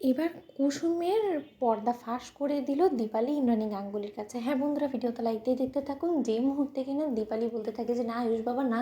এবার কুসুমের পর্দা ফাঁস করে দিল দীপালি ইন্দ্রাণী গাঙ্গুলির কাছে। হ্যাঁ বন্ধুরা, ভিডিওটা লাইক দিয়ে দেখতে থাকুন। যে মুহূর্তে কিনা দীপালি বলতে থাকে যে না আয়ুষ বাবা না,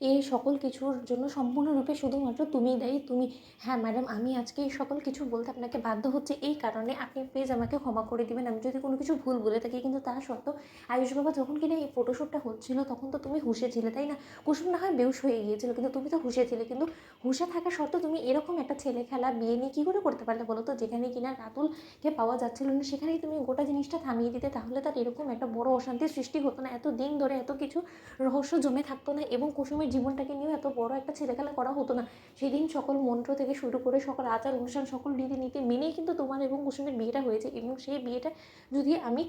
এই সকল কিছুর জন্য সম্পূর্ণরূপে শুধুমাত্র তুমিই দায়ী। তুমি, হ্যাঁ ম্যাডাম, আমি আজকে এই সকল কিছু বলতে আপনাকে বাধ্য হচ্ছে এই কারণে, আপনি প্লিজ আমাকে ক্ষমা করে দিবেন আমি যদি কোনো কিছু ভুল বলে থাকি। কিন্তু তা সত্ত্বেও আয়ুষ বাবা যখন কিনা এই ফটোশ্যুটটা হচ্ছিল তখন তো তুমি হুঁশে ছিলে, তাই না? কুসুম না হয় বেহুশ হয়ে গিয়েছিল, কিন্তু তুমি তো হুঁশে ছিলে। কিন্তু হুঁশে থাকা সত্ত্বেও তুমি এরকম একটা ছেলে খেলা বিয়ে নিয়ে কী করে করতে পারলে বলো তো? যেখানে কিনা রাতুলকে পাওয়া যাচ্ছিল না সেখানেই তুমি গোটা জিনিসটা থামিয়ে দিতে, তাহলে তার এরকম একটা বড় অশান্তির সৃষ্টি হতো না, এত দিন ধরে এত কিছু রহস্য জমে থাকতো না, এবং কুসুমের জীবনটাকে নিয়েও এত বড় একটা ছেলে খেলা করা হতো না। সেদিন সকল মন্ত্র থেকে শুরু করে সকল আচার অনুষ্ঠান সকল রীতিনীতি মেনেই কিন্তু তোমার এবং কুসুমের বিয়েটা হয়েছে। এবং সেই বিয়েটা যদি আমি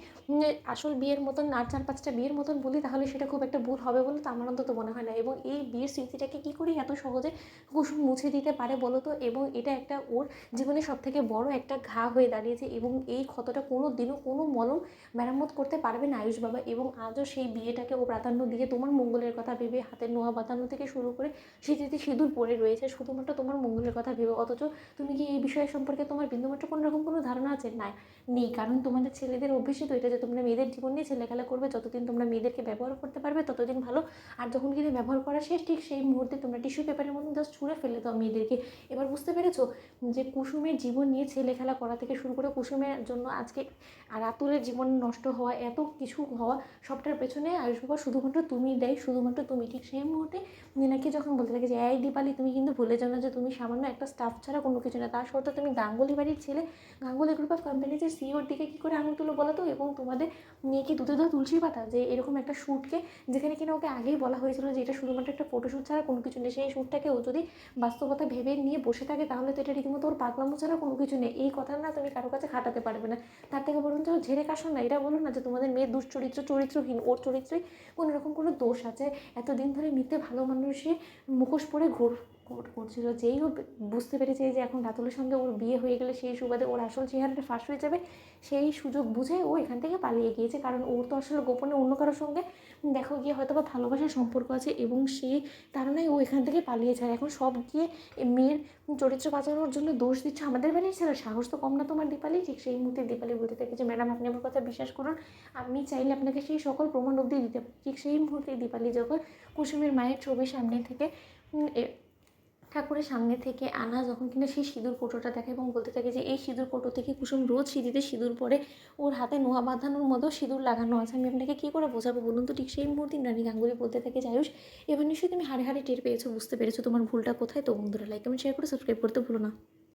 আসল বিয়ের মতন আর 4-5টা বিয়ের মতন বলি, তাহলে সেটা খুব একটা ভুল হবে বলে তো আমার অন্তত মনে হয় না। এবং এই বিয়ের স্মৃতিটাকে কী করে এত সহজে কুসুম মুছে দিতে পারে বলো তো? এবং এটা একটা ওর জীবনে সবথেকে বড় একটা ঘা হয়ে দাঁড়িয়েছে, এবং এই ক্ষতটা কোনো দিনও কোনো মলম মেরামত করতে পারবে না আয়ুষ বাবা। এবং আজও সেই বিয়েটাকে ও প্রাধান্য দিয়ে তোমার মঙ্গলের কথা ভেবে হাতের নোয়া বাঁধানো থেকে শুরু করে স্মৃতিতে সিঁদুর পড়ে রয়েছে শুধুমাত্র তোমার মঙ্গলের কথা ভেবে। অথচ তুমি কি এই বিষয় সম্পর্কে তোমার বিন্দুমাত্র কোনো রকম কোনো ধারণা আছে? না, নেই। কারণ তোমাদের ছেলেদের অভ্যেসই তো এটা যে তোমরা মেয়েদের জীবন নিয়ে ছেলেখেলা করবে। যতদিন তোমরা মেয়েদেরকে ব্যবহার করতে পারবে ততদিন ভালো, আর যখন কিন্তু ব্যবহার করা শেষ ঠিক সেই মুহূর্তে তোমরা টিস্যু পেপারের মধ্যে জাস্ট ছুঁড়ে ফেলে দাও মেয়েদেরকে। এবার বুঝতে পেরেছো যে কুসুমের জীবন নিয়ে ছেলে খেলা করা থেকে শুরু করে কুসুমের জন্য আজকে রাতুলের জীবন নষ্ট হওয়া, এত কিছু হওয়া, সবটার পেছনে আয়ুষ বাবা শুধুমাত্র তুমি দেয়, শুধুমাত্র তুমি। ঠিক সেই মুহূর্তে মীনাকে যখন বলতে থাকে যে এই দীপালি, তুমি কিন্তু ভুলে যাও না যে তুমি সামান্য একটা স্টাফ ছাড়া কোনো কিছু না, তার সত্ত্বেও তুমি গাঙ্গুলি বাড়ির ছেলে, গাঙ্গুলি গ্রুপ অফ কোম্পানিজের সিইওর দিকে কী করে আঙুল তুলো বলো তো? এবং তোমাদের নিয়ে কি দুধে দেওয়া তুলসী পাতা যে এরকম একটা শ্যুটকে, যেখানে কিনা ওকে আগেই বলা হয়েছিল যে এটা শুধুমাত্র একটা ফটোশ্যুট ছাড়া কোনো কিছু নেই, সেই শ্যুটটাকে ও যদি বাস্তবতা ভেবে নিয়ে বসে থাকে তাহলে তো এটা রীতিমতো ওর পাগলামো ছাড়া কোনো কিছু নেই। এই কথা না তুমি কারো কাছে খাটাতে পারবে না। তার থেকে বরঞ্চ ঝেড়ে কাশো না, এটা বলো না যে তোমাদের মেয়ের দুশ্চরিত্র, চরিত্রহীন, ওর চরিত্রে কোনো রকম কোনো দোষ আছে। এতদিন ধরে মিথ্যে ভালো মানুষে মুখোশ পরে করছিল, যেই ও বুঝতে পেরেছে যে এখন রাতুলের সঙ্গে ওর বিয়ে হয়ে গেলে সেই সুবাদে ওর আসল চেহারাটা ফাঁস হয়ে যাবে, সেই সুযোগ বুঝে ও এখান থেকে পালিয়ে গিয়েছে। কারণ ওর তো আসলে গোপনে অন্য কারোর সঙ্গে দেখো গিয়ে হয়তো বা ভালোবাসার সম্পর্ক আছে, এবং সেই কারণেই ও এখান থেকে পালিয়েছে। আর এখন সব গিয়ে মেয়ের চরিত্র বাঁচানোর জন্য দোষ দিচ্ছে আমাদের বাড়ির ছেলে। সাহস তো কম না তোমার দীপালি। ঠিক সেই মুহূর্তে দীপালি বলতে থাকে যে ম্যাডাম আপনি আমার কথা বিশ্বাস করুন, আমি চাইলে আপনাকে সেই সকল প্রমাণ অবধি দিতে পারি। ঠিক সেই মুহূর্তে দীপালি যখন কুসুমের মায়ের ছবির সামনে থেকে ঠাকুরের সামনে থেকে আনা যখন কিনা সেই সিঁদুর কোটোটা দেখে এবং বলতে থাকে যে এই সিঁদুর কোটো থেকে কুসুম রোজ সিঁড়িতে সিঁদুর পরে, ওর হাতে নোয়া বাঁধানোর মতো সিঁদুর লাগানো আছে, আমি আপনাকে কী করে বোঝাবো বলুন তো? ঠিক সেই মুহূর্তে ইন্দ্রাণী গাঙ্গুলি বলতে থাকে যে আয়ুষ, এবার নিশ্চয়ই তুমি হাড়ে হাড়ে টের পেয়েছো, বুঝতে পেরেছো তোমার ভুলটা কোথায়। তো বন্ধুরা লাইক কমেন্ট শেয়ার করে সাবস্ক্রাইব করতে ভুলো না।